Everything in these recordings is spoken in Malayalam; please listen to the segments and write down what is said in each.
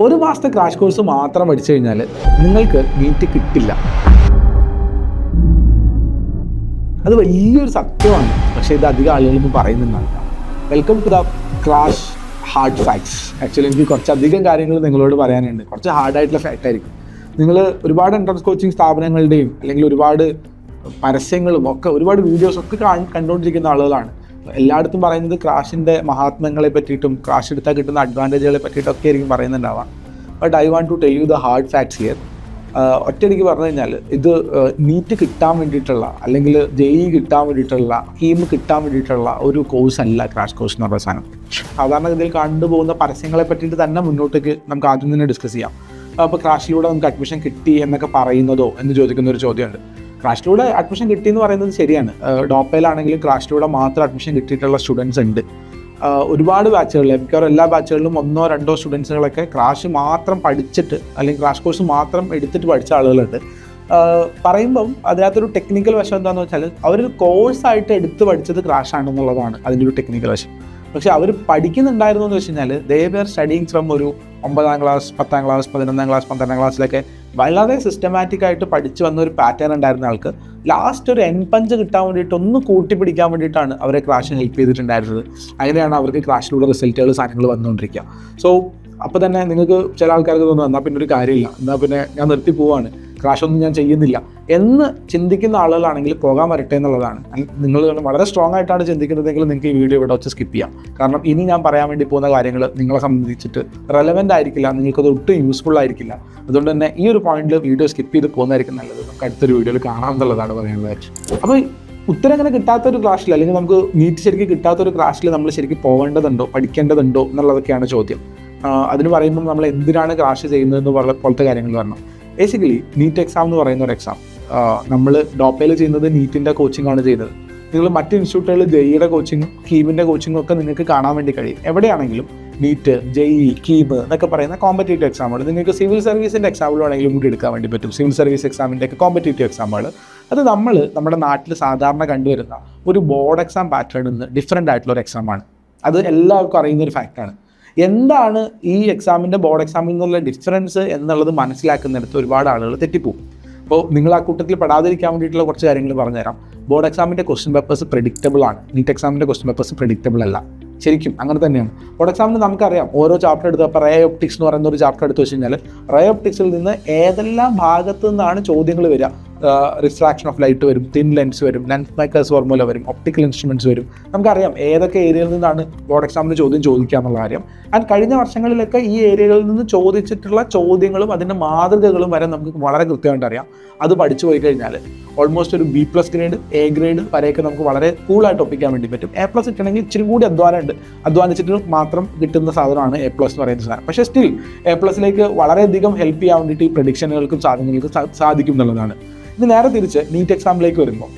ഒരു മാസത്തെ ക്രാഷ് കോഴ്സ് മാത്രം പഠിച്ചു കഴിഞ്ഞാൽ നിങ്ങൾക്ക് നീറ്റ് കിട്ടില്ല. അത് വലിയൊരു സത്യമാണ്, പക്ഷേ ഇത് അധികം ആളുകളൊന്നും പറയുന്നുണ്ടാവില്ല. Welcome to the crash hard facts. Actually എനിക്ക് കുറച്ചധികം കാര്യങ്ങൾ നിങ്ങളോട് പറയാനുണ്ട്. കുറച്ച് ഹാർഡായിട്ടുള്ള ഫാക്റ്റ് ആയിരിക്കും. നിങ്ങൾ ഒരുപാട് എൻട്രൻസ് കോച്ചിങ് സ്ഥാപനങ്ങളുടെയും അല്ലെങ്കിൽ ഒരുപാട് പരസ്യങ്ങളും ഒക്കെ ഒരുപാട് വീഡിയോസൊക്കെ കണ്ടുകൊണ്ടിരിക്കുന്ന ആളുകളാണ്. എല്ലായിടത്തും പറയുന്നത് ക്രാഷിൻ്റെ മഹാത്മ്യങ്ങളെ പറ്റിയിട്ടും ക്രാഷ് എടുത്താൽ കിട്ടുന്ന അഡ്വാൻറ്റേജുകളെ പറ്റിയിട്ടൊക്കെ ആയിരിക്കും പറയുന്നുണ്ടാവാം. But I want to tell you the hard facts here. ഒറ്റയടിക്ക് പറഞ്ഞു കഴിഞ്ഞാൽ ഇത് നീറ്റ് കിട്ടാൻ വേണ്ടിയിട്ടുള്ള അല്ലെങ്കിൽ JEE കിട്ടാൻ വേണ്ടിയിട്ടുള്ള കിട്ടാൻ വേണ്ടിയിട്ടുള്ള ഒരു കോഴ്സ് അല്ല ക്രാഷ് കോഴ്സ് എന്ന് പറയുന്ന സാധനം. സാധാരണഗതിയിൽ കണ്ടുപോകുന്ന പരസ്യങ്ങളെ പറ്റിയിട്ട് തന്നെ മുന്നോട്ടേക്ക് നമുക്ക് ആദ്യം തന്നെ ഡിസ്കസ് ചെയ്യാം. അപ്പോൾ ക്രാഷിലൂടെ നമുക്ക് അഡ്മിഷൻ കിട്ടി എന്നൊക്കെ പറയുന്നതോ എന്ന് ചോദിക്കുന്ന ഒരു ചോദ്യമുണ്ട്. ക്രാഷിലൂടെ അഡ്മിഷൻ കിട്ടി എന്ന് പറയുന്നത് ശരിയാണ്. ഡോപ്പയിലാണെങ്കിലും ക്രാഷിലൂടെ മാത്രം അഡ്മിഷൻ കിട്ടിയിട്ടുള്ള സ്റ്റുഡൻസ് ഉണ്ട്. ഒരുപാട് ബാച്ചുകളിൽ, മിക്കവാറും എല്ലാ ബാച്ചുകളിലും 1-2 സ്റ്റുഡൻസുകളൊക്കെ ക്രാഷ് മാത്രം പഠിച്ചിട്ട് അല്ലെങ്കിൽ ക്രാഷ് കോഴ്സ് മാത്രം എടുത്തിട്ട് പഠിച്ച ആളുകളുണ്ട്. പറയുമ്പം അതിനകത്തൊരു ടെക്നിക്കൽ വശം എന്താണെന്ന് വെച്ചാൽ അവരൊരു കോഴ്സായിട്ട് എടുത്ത് പഠിച്ചത് ക്രാഷ് ആണെന്നുള്ളതാണ് അതിൻ്റെ ഒരു ടെക്നിക്കൽ വശം. പക്ഷെ അവർ പഠിക്കുന്നുണ്ടായിരുന്നു എന്ന് വെച്ച് കഴിഞ്ഞാൽ ദേ വെർ സ്റ്റഡിങ് ഫ്രം ഒരു 9ാം ക്ലാസ്, 10ാം ക്ലാസ്, 11ാം ക്ലാസ്, 12ാം ക്ലാസ്സിലൊക്കെ വളരെ സിസ്റ്റമാറ്റിക് ആയിട്ട് പഠിച്ചു വന്ന ഒരു പാറ്റേൺ ഉണ്ടായിരുന്ന ആൾക്ക് ലാസ്റ്റ് ഒരു എൻപഞ്ച് കിട്ടാൻ വേണ്ടിയിട്ട് ഒന്ന് കൂട്ടി പിടിക്കാൻ വേണ്ടിയിട്ടാണ് അവരെ ക്രാഷിന് ഹെൽപ്പ് ചെയ്തിട്ടുണ്ടായിരുന്നത്. അങ്ങനെയാണ് അവർക്ക് ക്രാഷിലുള്ള റിസൾട്ടുകൾ സാധനങ്ങൾ വന്നുകൊണ്ടിരിക്കുക. സോ അപ്പോൾ തന്നെ നിങ്ങൾക്ക് ചില ആൾക്കാർക്ക് തോന്നുന്നു എന്നാൽ പിന്നെ ഒരു കാര്യമില്ല, എന്നാൽ പിന്നെ ഞാൻ നിർത്തി പോവാണ്, ക്രാഷൊന്നും ഞാൻ ചെയ്യുന്നില്ല എന്ന് ചിന്തിക്കുന്ന ആളുകളാണെങ്കിൽ പോകാൻ വരട്ടെ എന്നുള്ളതാണ്. നിങ്ങൾ വളരെ സ്ട്രോങ് ആയിട്ടാണ് ചിന്തിക്കുന്നതെങ്കിൽ നിങ്ങൾക്ക് ഈ വീഡിയോ ഇവിടെ വെച്ച് സ്കിപ്പ് ചെയ്യാം. കാരണം ഇനി ഞാൻ പറയാൻ വേണ്ടി പോകുന്ന കാര്യങ്ങൾ നിങ്ങളെ സംബന്ധിച്ചിട്ട് റെലവൻ്റ് ആയിരിക്കില്ല, നിങ്ങൾക്കത് ഒട്ടും യൂസ്ഫുൾ ആയിരിക്കില്ല. അതുകൊണ്ട് തന്നെ ഈ ഒരു പോയിന്റിൽ വീഡിയോ സ്കിപ്പ് ചെയ്ത് പോകുന്നതായിരിക്കും നല്ലത്. നമുക്ക് അടുത്തൊരു വീഡിയോയിൽ കാണാമെന്നുള്ളതാണ് പറയാനുള്ളത്. അപ്പോൾ ഉത്തരം അങ്ങനെ കിട്ടാത്തൊരു ക്ലാസ്സിൽ അല്ലെങ്കിൽ നമുക്ക് നീറ്റ് ശരിക്കും കിട്ടാത്തൊരു ക്ലാസ്സിൽ നമ്മൾ ശരിക്കും പോകേണ്ടതുണ്ടോ, പഠിക്കേണ്ടതുണ്ടോ എന്നുള്ളതൊക്കെയാണ് ചോദ്യം. അതിന് പറയുമ്പോൾ നമ്മൾ എന്തിനാണ് ക്രാഷ് ചെയ്യുന്നതെന്ന് പോലത്തെ കാര്യങ്ങൾ പറഞ്ഞു. ബേസിക്കലി നീറ്റ് എക്സാം എന്ന് പറയുന്ന ഒരു എക്സാം നമ്മൾ ഡോപ്പയിൽ ചെയ്യുന്നത് നീറ്റിൻ്റെ കോച്ചിങ് ആണ് ചെയ്യുന്നത്. നിങ്ങൾ മറ്റ് ഇൻസ്റ്റിറ്റ്യൂട്ടുകളിൽ JEEയുടെ കോച്ചിങ്, കീമിൻ്റെ കോച്ചിങ്ങും ഒക്കെ നിങ്ങൾക്ക് കാണാൻ വേണ്ടി കഴിയും. എവിടെയാണെങ്കിലും നീറ്റ്, JEE, കീം എന്നൊക്കെ പറയുന്ന കോമ്പറ്റേറ്റീവ് എക്സാമുകൾ നിങ്ങൾക്ക് സിവിൽ സർവീസിൻ്റെ എക്സാമുകളാണെങ്കിലും കൂടി എടുക്കാൻ വേണ്ടി പറ്റും. സിവിൽ സർവീസ് എക്സാമിൻ്റെ ഒക്കെ കോമ്പറ്റേറ്റീവ് എക്സാമുകൾ അത് നമ്മുടെ നാട്ടിൽ സാധാരണ കണ്ടുവരുന്ന ഒരു ബോർഡ് എക്സാം പാറ്റേണിൽ നിന്ന് ഡിഫറെൻ്റ് ആയിട്ടുള്ള ഒരു എക്സാമാണ്. അത് എല്ലാവർക്കും അറിയുന്ന ഒരു ഫാക്റ്റാണ്. എന്താണ് ഈ എക്സാമിൻ്റെ ബോർഡ് എക്സാമിൽ നിന്നുള്ള ഡിഫറൻസ് എന്നുള്ളത് മനസ്സിലാക്കുന്നിടത്ത് ഒരുപാട് ആളുകൾ തെറ്റിപ്പോകും. അപ്പോൾ നിങ്ങൾ ആ കൂട്ടത്തിൽ പെടാതിരിക്കാൻ വേണ്ടിയിട്ടുള്ള കുറച്ച് കാര്യങ്ങൾ പറഞ്ഞുതരാം. ബോർഡ് എക്സാമിൻ്റെ ക്വസ്റ്റ്യൻ പേപ്പേഴ്സ് പ്രെഡിക്റ്റബിൾ ആണ്. നീറ്റ് എക്സാമിൻ്റെ ക്വസ്റ്റ്യൻ പേപ്പേഴ്സ് പ്രെഡിക്റ്റബിൾ അല്ല. ശരിക്കും അങ്ങനെ തന്നെയാണ്. ബോർഡ് എക്സാമിന് നമുക്കറിയാം ഓരോ ചാപ്റ്റർ എടുത്ത്, അപ്പോൾ റേ ഒപ്റ്റിക്സ് എന്ന് പറയുന്ന ഒരു ചാപ്റ്റർ എടുത്ത് വെച്ച് കഴിഞ്ഞാൽ റേ ഒപ്റ്റിക്സിൽ നിന്ന് ഏതെല്ലാം ഭാഗത്തു നിന്നാണ് ചോദ്യങ്ങൾ വരിക. റിഫ്രാക്ഷൻ ഓഫ് ലൈറ്റ് വരും, തിൻ ലെൻസ് വരും, ലെൻസ് മേക്കേഴ്സ് ഫോർമുല വരും, ഒപ്റ്റിക്കൽ ഇൻസ്ട്രുമെൻറ്റ്സ് വരും. നമുക്കറിയാം ഏതൊക്കെ ഏരിയയിൽ നിന്നാണ് ബോർഡ് എക്സാമിന് ചോദ്യം ചോദിക്കുക എന്നുള്ള കാര്യം. ആൻഡ് കഴിഞ്ഞ വർഷങ്ങളിലൊക്കെ ഈ ഏരിയകളിൽ നിന്ന് ചോദിച്ചിട്ടുള്ള ചോദ്യങ്ങളും അതിൻ്റെ മാതൃകകളും വരെ നമുക്ക് വളരെ കൃത്യമായിട്ട് അറിയാം. അത് പഠിച്ചു പോയി കഴിഞ്ഞാൽ ഓൾമോസ്റ്റ് ഒരു B+ ഗ്രേഡ്, A ഗ്രേഡ് വരെയൊക്കെ നമുക്ക് വളരെ കൂളായിട്ട് ഒപ്പിക്കാൻ വേണ്ടി പറ്റും. A+ കിട്ടണമെങ്കിൽ ഇച്ചിരി കൂടി അധ്വാനിച്ചിട്ട് മാത്രം കിട്ടുന്ന സാധനമാണ് A+ എന്ന് പറയുന്ന സാധനം. പക്ഷേ സ്റ്റിൽ A+ലേക്ക് വളരെയധികം ഹെൽപ്പ് ചെയ്യാൻ വേണ്ടിയിട്ട് ഈ പ്രഡിക്ഷനുകൾക്കും സാധനങ്ങൾക്കും സാധിക്കും എന്നുള്ളതാണ്. ഇത് നേരെ തിരിച്ച് നീറ്റ് എക്സാമിലേക്ക് വരുമ്പോൾ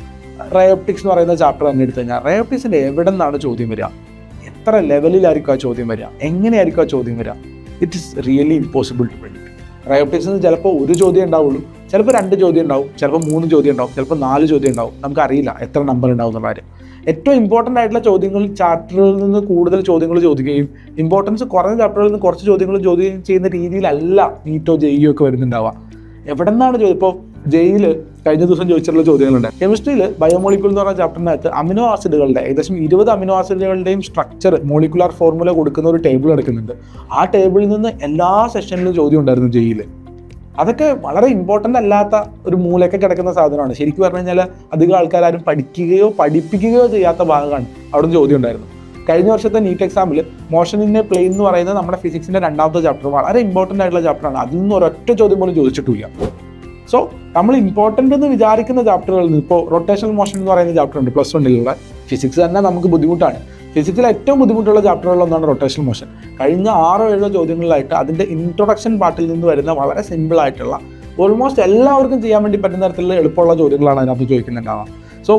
റേ ഒപ്റ്റിക്സ് എന്ന് പറയുന്ന ചാപ്റ്റർ തന്നെ എടുത്തു കഴിഞ്ഞാൽ റേ ഒപ്റ്റിക്സിൻ്റെ എവിടെ നിന്നാണ് ചോദ്യം വരിക, എത്ര ലെവലിലായിരിക്കും ആ ചോദ്യം വരിക, എങ്ങനെയായിരിക്കും ആ ചോദ്യം വരിക, it is really impossible to predict. Ray ഒപ്റ്റിക്സിന് ചിലപ്പോൾ ഒരു ചോദ്യം ഉണ്ടാവുള്ളൂ, ചിലപ്പോൾ 2 ചോദ്യം ഉണ്ടാവും, ചിലപ്പോൾ 3 ചോദ്യം ഉണ്ടാവും, ചിലപ്പോൾ 4 ചോദ്യം ഉണ്ടാവും. നമുക്കറിയില്ല എത്ര നമ്പർ ഉണ്ടാവും എന്നുള്ള കാര്യം. ഏറ്റവും ഇമ്പോർട്ടൻ്റ് ആയിട്ടുള്ള ചോദ്യങ്ങൾ ചാപ്റ്ററുകളിൽ നിന്ന് കൂടുതൽ ചോദ്യങ്ങൾ ചോദിക്കുകയും ഇമ്പോർട്ടൻസ് കുറഞ്ഞ ചാപ്റ്ററുകളിൽ നിന്ന് കുറച്ച് ചോദ്യങ്ങൾ ചോദ്യം ചെയ്യുന്ന രീതിയിലല്ല നീറ്റോ JEE ഒക്കെ വരുന്നുണ്ടാവുക. എവിടെ നിന്നാണ് ചോദ്യം? ഇപ്പോൾ JEEയിൽ കഴിഞ്ഞ ദിവസം ചോദിച്ചിട്ടുള്ള ചോദ്യങ്ങളുണ്ട്. കെമിസ്ട്രിയിൽ ബയോമോളിക്യൂൾ എന്ന് പറഞ്ഞ ചാപ്റ്ററിനകത്ത് അമിനോ ആസിഡുകളുടെ ഏകദേശം 20 അമിനോ ആസിഡുകളുടെയും സ്ട്രക്ചർ, മോളിക്കുലാർ ഫോർമുല കൊടുക്കുന്ന ഒരു ടേബിൾ എടുക്കുന്നുണ്ട്. ആ ടേബിളിൽ നിന്ന് എല്ലാ സെഷനിലും ചോദ്യം ഉണ്ടായിരുന്നു JEEയിൽ. അതൊക്കെ വളരെ ഇമ്പോർട്ടൻ്റ് അല്ലാത്ത ഒരു മൂലയൊക്കെ കിടക്കുന്ന സാധനമാണ്. ശരിക്കും പറഞ്ഞു കഴിഞ്ഞാൽ അധികം ആൾക്കാരും പഠിക്കുകയോ പഠിപ്പിക്കുകയോ ചെയ്യാത്ത ഭാഗമാണ് അവിടെ നിന്ന് ചോദ്യം ഉണ്ടായിരുന്നു. കഴിഞ്ഞ വർഷത്തെ നീറ്റ് എക്സാമിൽ മോഷൻ ഇൻ എ പ്ലെയിൻ എന്ന് പറയുന്നത് നമ്മുടെ ഫിസിക്സിൻ്റെ 2ാമത്തെ ചാപ്റ്റർ വളരെ ഇമ്പോർട്ടൻ്റ് ആയിട്ടുള്ള ചാപ്റ്ററാണ്. അതിൽ നിന്ന് ഒരൊറ്റ ചോദ്യം പോലും ചോദിച്ചിട്ടില്ല. സോ നമ്മൾ ഇമ്പോർട്ടൻ്റ് എന്ന് വിചാരിക്കുന്ന ചാപ്റ്ററുകളിൽ നിന്ന് ഇപ്പോൾ റൊട്ടേഷണൽ മോഷൻ എന്ന് പറയുന്ന ചാപ്റ്റർ ഉണ്ട് +1ലുള്ള. ഫിസിക്സ് തന്നെ നമുക്ക് ബുദ്ധിമുട്ടാണ്. ഫിസിക്സിൽ ഏറ്റവും ബുദ്ധിമുട്ടുള്ള ചാപ്റ്ററുകളിലൊന്നാണ് റൊട്ടേഷണൽ മോഷൻ. കഴിഞ്ഞ 6-7 ചോദ്യങ്ങളിലായിട്ട് അതിൻ്റെ ഇൻട്രൊഡക്ഷൻ പാർട്ടിൽ നിന്ന് വരുന്ന വളരെ സിമ്പിൾ ആയിട്ടുള്ള ഓൾമോസ്റ്റ് എല്ലാവർക്കും ചെയ്യാൻ വേണ്ടി പറ്റുന്ന തരത്തിലുള്ള എളുപ്പമുള്ള ചോദ്യങ്ങളാണ് അതിനകത്ത് ചോദിക്കുന്നുണ്ടാവുക. സോ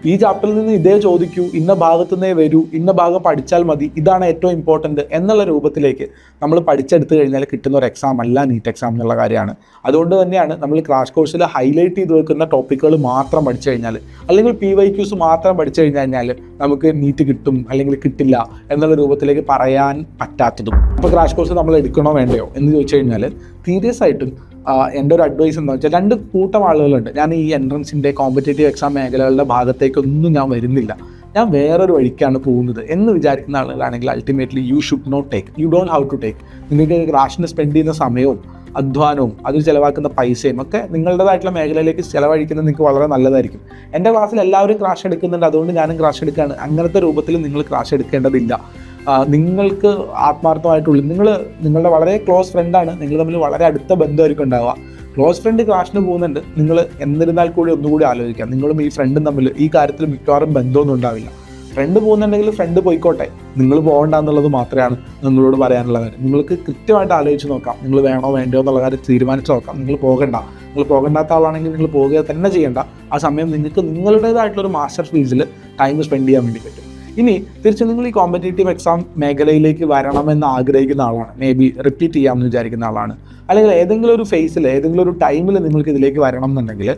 ഈ ചാപ്റ്ററിൽ നിന്ന് ഇതേ ചോദിക്കൂ, ഇന്ന ഭാഗത്തു നിന്നേ വരൂ, ഇന്ന ഭാഗം പഠിച്ചാൽ മതി, ഇതാണ് ഏറ്റവും ഇമ്പോർട്ടൻറ്റ് എന്നുള്ള രൂപത്തിലേക്ക് നമ്മൾ പഠിച്ചെടുത്ത് കഴിഞ്ഞാൽ കിട്ടുന്ന ഒരു എക്സാം അല്ല നീറ്റ് എക്സാം എന്നുള്ള കാര്യമാണ്. അതുകൊണ്ട് തന്നെയാണ് നമ്മൾ ക്രാഷ് കോഴ്സിൽ ഹൈലൈറ്റ് ചെയ്ത് വെക്കുന്ന ടോപ്പിക്കുകൾ മാത്രം പഠിച്ചു കഴിഞ്ഞാൽ, അല്ലെങ്കിൽ PYQs മാത്രം പഠിച്ചു കഴിഞ്ഞാൽ നമുക്ക് നീറ്റ് കിട്ടും അല്ലെങ്കിൽ കിട്ടില്ല എന്നുള്ള രൂപത്തിലേക്ക് പറയാൻ പറ്റാത്തതും. അപ്പോൾ ക്രാഷ് കോഴ്സ് നമ്മൾ എടുക്കണോ വേണ്ടയോ എന്ന് ചോദിച്ചു കഴിഞ്ഞാൽ സീരിയസ് ആയിട്ടും എൻ്റെ ഒരു അഡ്വൈസ് എന്താ വെച്ചാൽ, 2 കൂട്ടം ആളുകളുണ്ട്. ഞാൻ ഈ എൻട്രൻസിൻ്റെ കോമ്പറ്റേറ്റീവ് എക്സാം മേഖലകളുടെ ഭാഗത്തേക്കൊന്നും ഞാൻ വരുന്നില്ല, ഞാൻ വേറൊരു വഴിക്കാണ് പോകുന്നത് എന്ന് വിചാരിക്കുന്ന ആളുകളാണെങ്കിൽ ultimately you don't have to take. നിങ്ങൾക്ക് ക്രാഷിന് സ്പെൻഡ് ചെയ്യുന്ന സമയവും അധ്വാനവും അതിൽ ചിലവാക്കുന്ന പൈസയും ഒക്കെ നിങ്ങളുടേതായിട്ടുള്ള മേഖലയിലേക്ക് ചിലവഴിക്കുന്നത് നിങ്ങൾക്ക് വളരെ നല്ലതായിരിക്കും. എൻ്റെ ക്ലാസ്സിൽ എല്ലാവരും ക്രാഷ് എടുക്കുന്നുണ്ട്, അതുകൊണ്ട് ഞാനും ക്രാഷ് എടുക്കുകയാണ്, അങ്ങനത്തെ രൂപത്തിൽ നിങ്ങൾ ക്രാഷ് എടുക്കേണ്ടതില്ല. നിങ്ങൾക്ക് ആത്മാർത്ഥമായിട്ടുള്ള നിങ്ങളുടെ വളരെ ക്ലോസ് ഫ്രണ്ടാണ്, നിങ്ങൾ തമ്മിൽ വളരെ അടുത്ത ബന്ധമായിരിക്കും ഉണ്ടാവുക. ക്ലോസ് ഫ്രണ്ട് ക്ലാഷിന് പോകുന്നുണ്ട്, നിങ്ങൾ എന്നിരുന്നാൽ കൂടി ഒന്നുകൂടി ആലോചിക്കാം, നിങ്ങളും ഈ ഫ്രണ്ടും തമ്മിൽ ഈ കാര്യത്തിൽ മിക്കവാറും ബന്ധമൊന്നും ഉണ്ടാവില്ല. ഫ്രണ്ട് പോകുന്നുണ്ടെങ്കിൽ ഫ്രണ്ട് പോയിക്കോട്ടെ, നിങ്ങൾ പോകണ്ട എന്നുള്ളത് മാത്രമാണ് നിങ്ങളോട് പറയാനുള്ള കാര്യം. നിങ്ങൾക്ക് കൃത്യമായിട്ട് ആലോചിച്ച് നോക്കാം, നിങ്ങൾ വേണോ വേണ്ടയോ എന്നുള്ള കാര്യം തീരുമാനിച്ച് നോക്കാം. നിങ്ങൾ പോകണ്ടാത്ത ആളാണെങ്കിൽ നിങ്ങൾ പോകുക തന്നെ ചെയ്യേണ്ട. ആ സമയം നിങ്ങൾക്ക് നിങ്ങളുടേതായിട്ടുള്ളൊരു മാസ്റ്റർ ഫീൽഡിൽ ടൈം സ്പെൻഡ് ചെയ്യാൻ വേണ്ടി പറ്റും. ഇനി തിരിച്ച് നിങ്ങൾ ഈ കോമ്പറ്റേറ്റീവ് എക്സാം മേഖലയിലേക്ക് വരണമെന്ന് ആഗ്രഹിക്കുന്ന ആളാണ്, മേ ബി റിപ്പീറ്റ് ചെയ്യാമെന്ന് വിചാരിക്കുന്ന ആളാണ്, അല്ലെങ്കിൽ ഏതെങ്കിലും ഒരു ഫേസിൽ ഏതെങ്കിലും ഒരു ടൈമിൽ നിങ്ങൾക്ക് ഇതിലേക്ക് വരണം എന്നുണ്ടെങ്കിൽ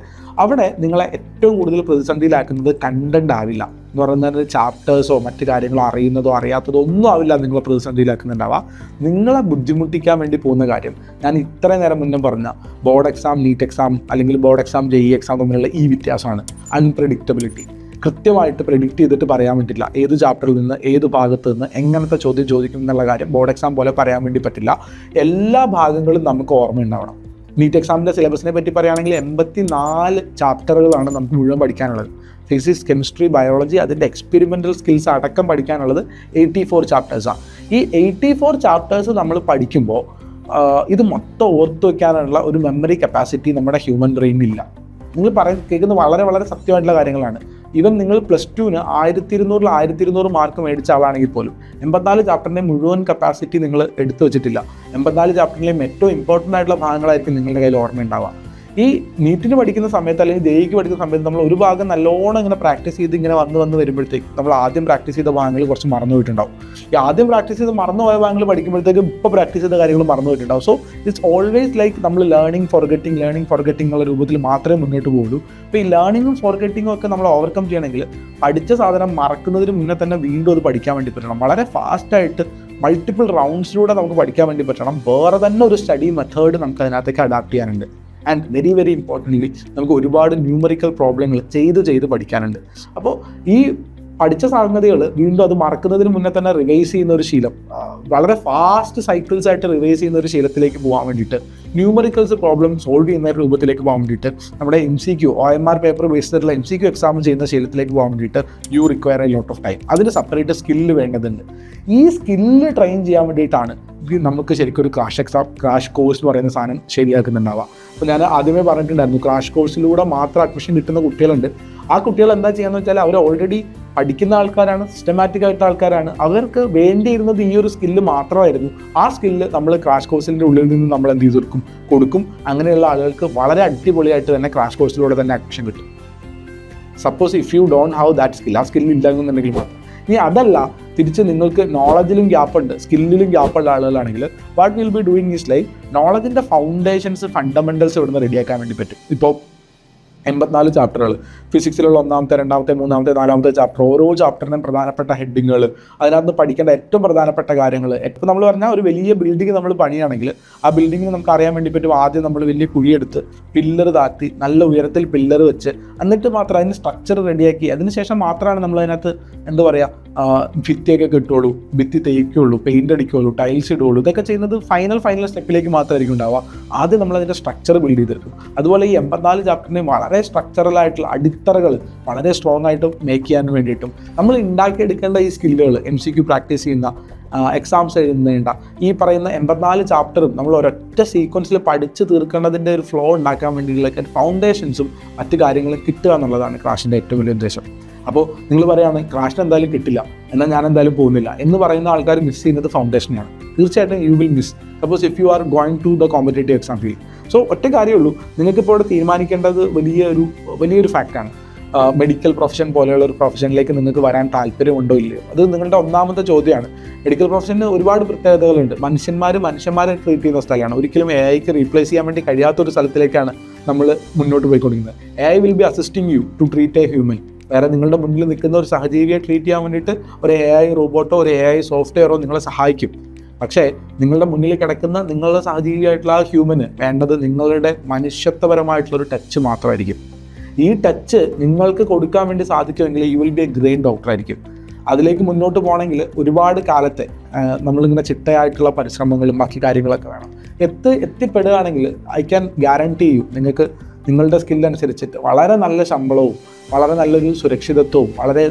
അവിടെ നിങ്ങളെ ഏറ്റവും കൂടുതൽ പ്രതിസന്ധിയിലാക്കുന്നത് കണ്ടന്റ് ആവില്ല എന്ന് പറയുന്നത്. ചാപ്റ്റേഴ്സോ മറ്റു കാര്യങ്ങളോ അറിയുന്നതോ അറിയാത്തതോ ഒന്നും ആവില്ല നിങ്ങളെ പ്രതിസന്ധിയിലാക്കുന്നുണ്ടാവുക. നിങ്ങളെ ബുദ്ധിമുട്ടിക്കാൻ വേണ്ടി പോകുന്ന കാര്യം, ഞാൻ ഇത്രയും നേരം മുന്നേ പറഞ്ഞ ബോർഡ് എക്സാം, നീറ്റ് എക്സാം അല്ലെങ്കിൽ ബോർഡ് എക്സാം, JEE എക്സാം തമ്മിലുള്ള ഈ വ്യത്യാസമാണ് അൺപ്രഡിക്റ്റബിലിറ്റി. കൃത്യമായിട്ട് പ്രെഡിക്റ്റ് ചെയ്തിട്ട് പറയാൻ പറ്റില്ല ഏത് ചാപ്റ്ററിൽ നിന്ന് ഏത് ഭാഗത്ത് നിന്ന് എങ്ങനത്തെ ചോദ്യം ചോദിക്കും എന്നുള്ള കാര്യം ബോർഡ് എക്സാം പോലെ പറയാൻ വേണ്ടി പറ്റില്ല. എല്ലാ ഭാഗങ്ങളും നമുക്ക് ഓർമ്മയുണ്ടാവണം. നീറ്റ് എക്സാമിൻ്റെ സിലബസിനെ പറ്റി പറയുകയാണെങ്കിൽ 84 ചാപ്റ്ററുകളാണ് നമുക്ക് മുഴുവൻ പഠിക്കാനുള്ളത്. ഫിസിക്സ്, കെമിസ്ട്രി, ബയോളജി, അതിൻ്റെ എക്സ്പെരിമെൻ്റൽ സ്കിൽസ് അടക്കം പഠിക്കാനുള്ളത് 84 ചാപ്റ്റേഴ്സാണ്. ഈ 84 ചാപ്റ്റേഴ്സ് നമ്മൾ പഠിക്കുമ്പോൾ ഇത് മൊത്തം ഓർത്തു വയ്ക്കാനുള്ള ഒരു മെമ്മറി കപ്പാസിറ്റി നമ്മുടെ ഹ്യൂമൻ ബ്രെയിനില്ല. നിങ്ങൾ കേൾക്കുന്ന വളരെ വളരെ സത്യമായിട്ടുള്ള കാര്യങ്ങളാണ്. ഈവൻ നിങ്ങൾ +2-ന് 1200 മാർക്ക് മേടിച്ച ആളാണെങ്കിൽ പോലും 84 ചാപ്റ്ററിൻ്റെ മുഴുവൻ കപ്പാസിറ്റി നിങ്ങൾ എടുത്തു വെച്ചിട്ടില്ല. 84 ചാപ്റ്ററിലെയും ഏറ്റവും ഇമ്പോർട്ടൻ്റ് ആയിട്ടുള്ള ഭാഗങ്ങളായിരിക്കും നിങ്ങളുടെ കയ്യിൽ ഓർമ്മയുണ്ടാവുക. ഈ നീറ്റിന് പഠിക്കുന്ന സമയത്ത് അല്ലെങ്കിൽ JEEക്ക് പഠിക്കുന്ന സമയത്ത് നമ്മൾ ഒരു ഭാഗം നല്ലോണം ഇങ്ങനെ പ്രാക്ടീസ് ചെയ്ത് ഇങ്ങനെ വന്ന് വരുമ്പോഴത്തേക്ക് നമ്മൾ ആദ്യം പ്രാക്ടീസ് ചെയ്ത ഭാഗങ്ങൾ കുറച്ച് മറന്നു പോയിട്ടുണ്ടാവും. ഈ ആദ്യം പ്രാക്ടീസ് ചെയ്ത് മറന്നുപോയ ഭാഗങ്ങൾ പഠിക്കുമ്പോഴത്തേക്ക് ഇപ്പോൾ പ്രാക്ടീസ് ചെയ്ത കാര്യങ്ങൾ മറന്നു പോയിട്ടുണ്ടാവും. സോ ഇറ്റ്സ് ഓൾവേസ് ലൈക്ക് നമ്മൾ ലേണിംഗ് ഫോർഗെറ്റിംഗ് എന്നുള്ള രൂപത്തിൽ മാത്രമേ മുന്നോട്ട് പോകുള്ളൂ. അപ്പോൾ ഈ ലേണിങ്ങും ഫോർഗെറ്റിങ്ങും ഒക്കെ നമ്മൾ ഓവർകം ചെയ്യണമെങ്കിൽ പഠിച്ച സാധനം മറക്കുന്നതിന് മുന്നേ തന്നെ വീണ്ടും അത് പഠിക്കാൻ വേണ്ടി പറ്റണം. വളരെ ഫാസ്റ്റായിട്ട് മൾട്ടിപ്പിൾ റൗണ്ട്സിലൂടെ നമുക്ക് പഠിക്കാൻ വേണ്ടി പറ്റണം. വേറെ തന്നെ ഒരു സ്റ്റഡി മെത്തേഡ് നമുക്ക് അതിനകത്തേക്ക് അഡാപ്റ്റ് ചെയ്യാനുണ്ട്. ആൻഡ് വെരി വെരി ഇമ്പോർട്ടൻ്റ്ലി നമുക്ക് ഒരുപാട് ന്യൂമറിക്കൽ പ്രോബ്ലങ്ങൾ ചെയ്ത് പഠിക്കാനുണ്ട്. അപ്പോൾ ഈ പഠിച്ച സംഗതികൾ വീണ്ടും അത് മറക്കുന്നതിന് മുന്നേ തന്നെ റിവൈസ് ചെയ്യുന്ന ഒരു ശീലം, വളരെ ഫാസ്റ്റ് സൈക്കിൾസ് ആയിട്ട് റിവൈസ് ചെയ്യുന്ന ഒരു ശീലത്തിലേക്ക് പോകാൻ വേണ്ടിയിട്ട്, ന്യൂമറിക്കൽസ് പ്രോബ്ലം സോൾവ് ചെയ്യുന്ന രൂപത്തിലേക്ക് പോകാൻ വേണ്ടിയിട്ട്, നമ്മുടെ MCQ OMR പേപ്പർ ബേസ്ഡ് ആയിട്ടുള്ള MCQ എക്സാം ചെയ്യുന്ന ശീലത്തിലേക്ക് പോകാൻ വേണ്ടിയിട്ട് you require a lot of time. അതിന് സെപ്പറേറ്റ് സ്കില്ല് വേണ്ടതുണ്ട്. ഈ സ്കില്ല് ട്രെയിൻ ചെയ്യാൻ വേണ്ടിയിട്ടാണ് നമുക്ക് ശരിക്കും ഒരു ക്രാഷ് കോഴ്സ് എന്ന് പറയുന്ന സാധനം ശരിയാക്കുന്നുണ്ടാവുക. അപ്പോൾ ഞാൻ ആദ്യമേ പറഞ്ഞിട്ടുണ്ടായിരുന്നു, ക്രാഷ് കോഴ്സിലൂടെ മാത്രം അഡ്മിഷൻ കിട്ടുന്ന കുട്ടികളുണ്ട്. ആ കുട്ടികൾ എന്താ ചെയ്യാന്ന് വെച്ചാൽ അവർ ഓൾറെഡി പഠിക്കുന്ന ആൾക്കാരാണ്, സിസ്റ്റമാറ്റിക് ആയിട്ട് ആൾക്കാരാണ്. അവർക്ക് വേണ്ടിയിരുന്നത് ഈ ഒരു സ്കില്ല് മാത്രമായിരുന്നു. ആ സ്കില്ല് നമ്മൾ ക്രാഷ് കോഴ്സിൻ്റെ ഉള്ളിൽ നിന്ന് നമ്മൾ എന്ത് ചെയ്ത് കൊടുക്കും. അങ്ങനെയുള്ള ആളുകൾക്ക് വളരെ അടിപൊളിയായിട്ട് തന്നെ ക്രാഷ് കോഴ്സിലൂടെ തന്നെ അഡ്മിഷൻ കിട്ടും. Suppose if U don't have that skill, ആ സ്കില്ല് ഇല്ലാന്നുണ്ടെങ്കിൽ മാത്രം. ഇനി അതല്ല, തിരിച്ച് നിങ്ങൾക്ക് നോളജിലും ഗ്യാപ്പുണ്ട്, സ്കില്ലിലും ഗ്യാപ്പുള്ള ആളുകളാണെങ്കിൽ what will be doing is like നോളജിൻ്റെ ഫൗണ്ടേഷൻസ്, ഫണ്ടമെൻ്റൽസ് ഇവിടുന്ന് റെഡിയാക്കാൻ വേണ്ടി പറ്റും. ഇപ്പോൾ 84 ചാപ്റ്ററുകൾ, ഫിസിക്സിലുള്ള 1ാമത്തെ 2ാമത്തെ 3ാമത്തെ 4ാമത്തെ ചാപ്റ്റർ, ഓരോ ചാപ്റ്ററിനും പ്രധാനപ്പെട്ട ഹെഡിങ്ങുകൾ, അതിനകത്ത് പഠിക്കേണ്ട ഏറ്റവും പ്രധാനപ്പെട്ട കാര്യങ്ങൾ. ഇപ്പോൾ നമ്മൾ പറഞ്ഞാൽ ഒരു വലിയ ബിൽഡിംഗ് നമ്മൾ പണിയാണെങ്കിൽ ആ ബിൽഡിങ്ങിന് നമുക്ക് അറിയാൻ വേണ്ടി പറ്റും, ആദ്യം നമ്മൾ വലിയ കുഴിയെടുത്ത് പില്ലർ താഴ്ത്തി നല്ല ഉയരത്തിൽ പില്ലർ വെച്ച് എന്നിട്ട് മാത്രം അതിന് സ്ട്രക്ചർ റെഡിയാക്കി അതിനുശേഷം മാത്രമാണ് നമ്മൾ അതിനകത്ത് എന്താ പറയുക ഭിത്തിയൊക്കെ കിട്ടുള്ളൂ, ഭിത്തി തേക്കുള്ളൂ, പെയിൻ്റ് അടിക്കുള്ളൂ, ടൈൽസ് ഇടുള്ളൂ. ഇതൊക്കെ ചെയ്യുന്നത് ഫൈനൽ സ്റ്റെപ്പിലേക്ക് മാത്രമായിരിക്കും ഉണ്ടാവുക. ആദ്യം നമ്മൾ അതിൻ്റെ സ്ട്രക്ചർ ബിൽഡ് ചെയ്തെടുക്കും. അതുപോലെ ഈ 84 ചാപ്റ്ററിന് വളരെ സ്ട്രക്ചറലായിട്ടുള്ള അടിത്തറകൾ വളരെ സ്ട്രോങ് ആയിട്ട് മേക്ക് ചെയ്യാൻ വേണ്ടിയിട്ടും നമ്മൾ ഉണ്ടാക്കിയെടുക്കേണ്ട ഈ സ്കില്ലുകൾ, MCQ പ്രാക്ടീസ് ചെയ്യുന്ന, എക്സാംസ് എഴുതേണ്ട ഈ പറയുന്ന 84 ചാപ്റ്ററും നമ്മൾ ഒരൊറ്റ സീക്വൻസിൽ പഠിച്ച് തീർക്കേണ്ടതിൻ്റെ ഒരു ഫ്ലോ ഉണ്ടാക്കാൻ വേണ്ടിയിട്ടുള്ള ഫൗണ്ടേഷൻസും മറ്റു കാര്യങ്ങളും കിട്ടുക എന്നുള്ളതാണ് ക്രാഷിൻ്റെ ഏറ്റവും വലിയ ഉദ്ദേശം. അപ്പോൾ നിങ്ങൾ പറയുകയാണ് ക്രാഷിന് എന്തായാലും കിട്ടില്ല, എന്നാൽ ഞാൻ എന്തായാലും പോകുന്നില്ല എന്ന് പറയുന്ന ആൾക്കാർ മിസ് ചെയ്യുന്നത് ഫൗണ്ടേഷനെയാണ്. തീർച്ചയായിട്ടും you will miss. Suppose if you are going to the competitive exam field. So ഒറ്റ കാര്യമുള്ളൂ, നിങ്ങൾക്കിപ്പോൾ ഇവിടെ തീരുമാനിക്കേണ്ടത് വലിയൊരു ഫാക്റ്റാണ്. മെഡിക്കൽ പ്രൊഫഷൻ പോലെയുള്ള ഒരു പ്രൊഫഷനിലേക്ക് നിങ്ങൾക്ക് വരാൻ താല്പര്യമുണ്ടോ ഇല്ലയോ, അത് നിങ്ങളുടെ ഒന്നാമത്തെ ചോദ്യമാണ്. മെഡിക്കൽ പ്രൊഫഷന് ഒരുപാട് പ്രത്യേകതകളുണ്ട്. മനുഷ്യന്മാരെ ട്രീറ്റ് ചെയ്യുന്ന സ്ഥലമാണ്. ഒരിക്കലും AI റീപ്ലേസ് ചെയ്യാൻ വേണ്ടി കഴിയാത്തൊരു സ്ഥലത്തിലേക്കാണ് നമ്മൾ മുന്നോട്ട് പോയിക്കൊണ്ടിരിക്കുന്നത്. AI will be assisting you to treat a human. വേറെ നിങ്ങളുടെ മുന്നിൽ നിൽക്കുന്ന ഒരു സഹജീവിയെ ട്രീറ്റ് ചെയ്യാൻ വേണ്ടിയിട്ട് ഒരു AI റോബോട്ടോ ഒരു AI സോഫ്റ്റ്വെയറോ നിങ്ങളെ സഹായിക്കും. പക്ഷേ നിങ്ങളുടെ മുന്നിൽ കിടക്കുന്ന നിങ്ങളുടെ സഹജീവിയായിട്ടുള്ള ആ ഹ്യൂമന് വേണ്ടത് നിങ്ങളുടെ മനുഷ്യത്വപരമായിട്ടുള്ളൊരു ടച്ച് മാത്രമായിരിക്കും. ഈ ടച്ച് നിങ്ങൾക്ക് കൊടുക്കാൻ വേണ്ടി സാധിക്കുമെങ്കിൽ you will be A great doctor ആയിരിക്കും. അതിലേക്ക് മുന്നോട്ട് പോകണമെങ്കിൽ ഒരുപാട് കാലത്തെ നമ്മളിങ്ങനെ ചിട്ടയായിട്ടുള്ള പരിശ്രമങ്ങളും ബാക്കി കാര്യങ്ങളൊക്കെ വേണം. എത്തിപ്പെടുകയാണെങ്കിൽ ഐ ക്യാൻ ഗ്യാരണ്ടി യു നിങ്ങൾക്ക് നിങ്ങളുടെ സ്കില്ലനുസരിച്ചിട്ട് വളരെ നല്ല ശമ്പളവും വളരെ നല്ലൊരു സുരക്ഷിതത്വവും വളരെ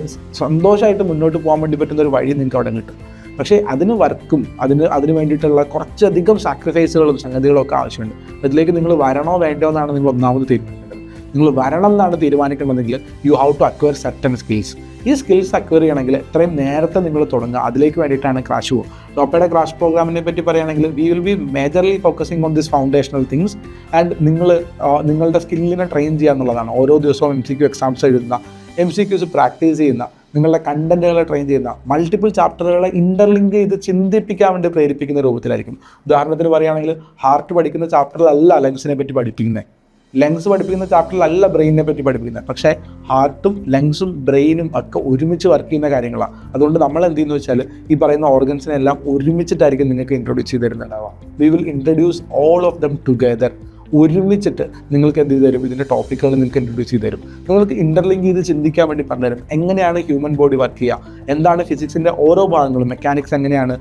സന്തോഷമായിട്ട് മുന്നോട്ട് പോകാൻ വേണ്ടി പറ്റുന്ന ഒരു വഴി നിങ്ങൾക്ക് അവിടെ കിട്ടും. പക്ഷേ അതിന് വർക്കും അതിന് വേണ്ടിയിട്ടുള്ള കുറച്ചധികം സാക്രിഫൈസുകളും സംഗതികളും ഒക്കെ ആവശ്യമുണ്ട്. അതിലേക്ക് നിങ്ങൾ വരണോ വേണ്ടോ എന്നാണ് നിങ്ങൾ ഒന്നാമത് തീരുമാനിക്കേണ്ടത്. നിങ്ങൾ വരണം എന്നാണ് തീരുമാനിക്കേണ്ടതെങ്കിൽ you have to acquire certain skills. ഈ സ്കിൽസ് അക്വയർ ചെയ്യണമെങ്കിൽ എത്രയും നേരത്തെ നിങ്ങൾ തുടങ്ങുക. അതിലേക്ക് വേണ്ടിയിട്ടാണ് ക്രാഷ് പോകും. ഡോപ്പയുടെ ക്രാഷ് പ്രോഗ്രാമിനെ പറ്റി പറയുകയാണെങ്കിൽ we will be majorly focusing on this foundational things and നിങ്ങളുടെ സ്കില്ലിനെ ട്രെയിൻ ചെയ്യുക എന്നുള്ളതാണ്. ഓരോ ദിവസവും MCQ എക്സാംസ് എഴുതുന്ന, MCQs പ്രാക്ടീസ് ചെയ്യുന്ന, നിങ്ങളുടെ കണ്ടന്റുകളെ ട്രെയിൻ ചെയ്യുന്ന, മൾട്ടിപ്പിൾ ചാപ്റ്ററുകളെ ഇന്റർലിങ്ക് ചെയ്ത് ചിന്തിപ്പിക്കാൻ വേണ്ടി പ്രേരിപ്പിക്കുന്ന രൂപത്തിലായിരിക്കും. ഉദാഹരണത്തിന് പറയുകയാണെങ്കിൽ ഹാർട്ട് പഠിക്കുന്ന ചാപ്റ്ററിലല്ല ലങ്സിനെ പറ്റി പഠിപ്പിക്കുന്നത്, ലങ്സ് പഠിപ്പിക്കുന്ന ചാപ്റ്ററിലല്ല ബ്രെയിനിനെ പറ്റി പഠിപ്പിക്കുന്നത്. പക്ഷേ ഹാർട്ടും ലങ്സും ബ്രെയിനും ഒക്കെ ഒരുമിച്ച് വർക്ക് ചെയ്യുന്ന കാര്യങ്ങളാണ്. അതുകൊണ്ട് നമ്മൾ എന്ത് ചെയ്യുന്നു വെച്ചാൽ ഈ പറയുന്ന ഓർഗൻസിനെല്ലാം ഒരുമിച്ചിട്ടായിരിക്കും നിങ്ങൾക്ക് ഇൻട്രൊഡ്യൂസ് ചെയ്ത് തരുന്നുണ്ടാവുക. We will introduce all of them together. ഒരുമിച്ചിട്ട് നിങ്ങൾക്ക് എന്ത് ചെയ്ത് തരും, ഇതിൻ്റെ ടോപ്പിക്കുകൾ നിങ്ങൾക്ക് ഇൻട്രൊഡ്യൂസ് ചെയ്ത് തരും. നിങ്ങൾക്ക് ഇൻ്റർലിങ്ക് ചെയ്ത് ചിന്തിക്കാൻ വേണ്ടി പറഞ്ഞുതരും. എങ്ങനെയാണ് ഹ്യൂമൻ ബോഡി വർക്ക് ചെയ്യുക, എന്താണ് ഫിസിക്സിൻ്റെ ഓരോ ഭാഗങ്ങളും, മെക്കാനിക്സ് എങ്ങനെയാണ്,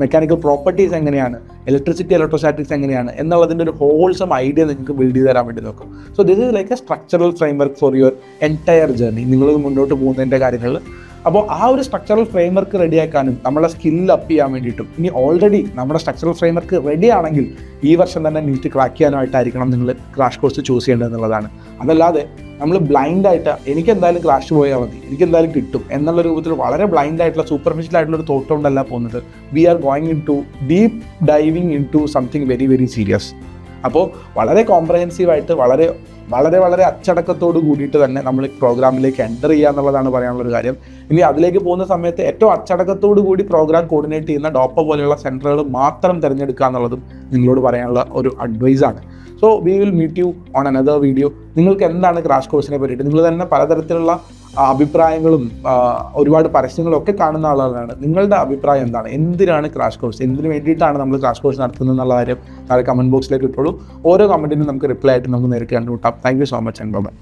മെക്കാനിക്കൽ പ്രോപ്പർട്ടീസ് എങ്ങനെയാണ്, ഇലക്ട്രോസ്റ്റാറ്റിക്സ് എങ്ങനെയാണ് എന്നുള്ളതിൻ്റെ ഒരു ഹോൾസം ഐഡിയ നിങ്ങൾക്ക് ബിൽഡ് ചെയ്ത് തരാൻ വേണ്ടി നോക്കും. So this is like A structural framework for your entire journey, നിങ്ങൾ മുന്നോട്ട് പോകുന്നതിൻ്റെ കാര്യങ്ങളിൽ. അപ്പോൾ ആ ഒരു സ്ട്രക്ചറൽ ഫ്രെയിംവർക്ക് റെഡിയാക്കാനും നമ്മളെ സ്കിൽ അപ്പ് ചെയ്യാൻ വേണ്ടിയിട്ടും, ഇനി ഓൾറെഡി നമ്മുടെ സ്ട്രക്ചറൽ ഫ്രെയിംവർക്ക് റെഡി ആണെങ്കിൽ ഈ വർഷം തന്നെ നീറ്റ് ക്രാക്ക് ചെയ്യാനായിട്ടായിരിക്കണം നിങ്ങൾ ക്രാഷ് കോഴ്സ് ചൂസ് ചെയ്യേണ്ടത് എന്നുള്ളതാണ്. അതല്ലാതെ നമ്മൾ ബ്ലൈൻഡായിട്ട് എനിക്ക് എന്തായാലും ക്രാഷ് പോയാൽ മതി, എനിക്ക് എന്തായാലും കിട്ടും എന്നുള്ള രൂപത്തിൽ വളരെ ബ്ലൈൻഡായിട്ടുള്ള സൂപ്പർഫിഷ്യൽ ആയിട്ടുള്ളൊരു തോട്ട് കൊണ്ടല്ല പോകുന്നത്. We are going into deep diving into something very very serious. അപ്പോൾ വളരെ കോംപ്രഹെൻസീവായിട്ട് വളരെ വളരെ വളരെ അച്ചടക്കത്തോട് കൂടിയിട്ട് തന്നെ നമ്മൾ പ്രോഗ്രാമിലേക്ക് എൻ്റർ ചെയ്യുക എന്നുള്ളതാണ് പറയാനുള്ളൊരു കാര്യം. ഇനി അതിലേക്ക് പോകുന്ന സമയത്ത് ഏറ്റവും അച്ചടക്കത്തോടു കൂടി പ്രോഗ്രാം കോർഡിനേറ്റ് ചെയ്യുന്ന ഡോപ്പ പോലെയുള്ള സെൻറ്ററുകൾ മാത്രം തിരഞ്ഞെടുക്കുക എന്നുള്ളതും നിങ്ങളോട് പറയാനുള്ള ഒരു അഡ്വൈസാണ്. So we will meet you on another video. നിങ്ങൾക്ക് എന്താണ് ക്രാഷ് കോഴ്സിനെ പറ്റിയിട്ട്, നിങ്ങൾ തന്നെ പലതരത്തിലുള്ള അഭിപ്രായങ്ങളും ഒരുപാട് പരസ്യങ്ങളും ഒക്കെ കാണുന്ന ആളുകളാണ്. നിങ്ങളുടെ അഭിപ്രായം എന്താണ്, എന്തിനാണ് ക്രാഷ് കോഴ്സ്, എന്തിനു വേണ്ടിയിട്ടാണ് നമ്മൾ ക്രാഷ് കോഴ്സ് നടത്തുന്നത് എന്നുള്ള കാര്യം താഴെ കമൻറ്റ് ബോക്സിലേക്ക് ഇട്ടോളൂ. ഓരോ കമൻറ്റിനും നമുക്ക് റിപ്ലൈ ആയിട്ട് നമുക്ക് നേരിട്ട് കണ്ടുമുട്ടാം. Thank you so much and by.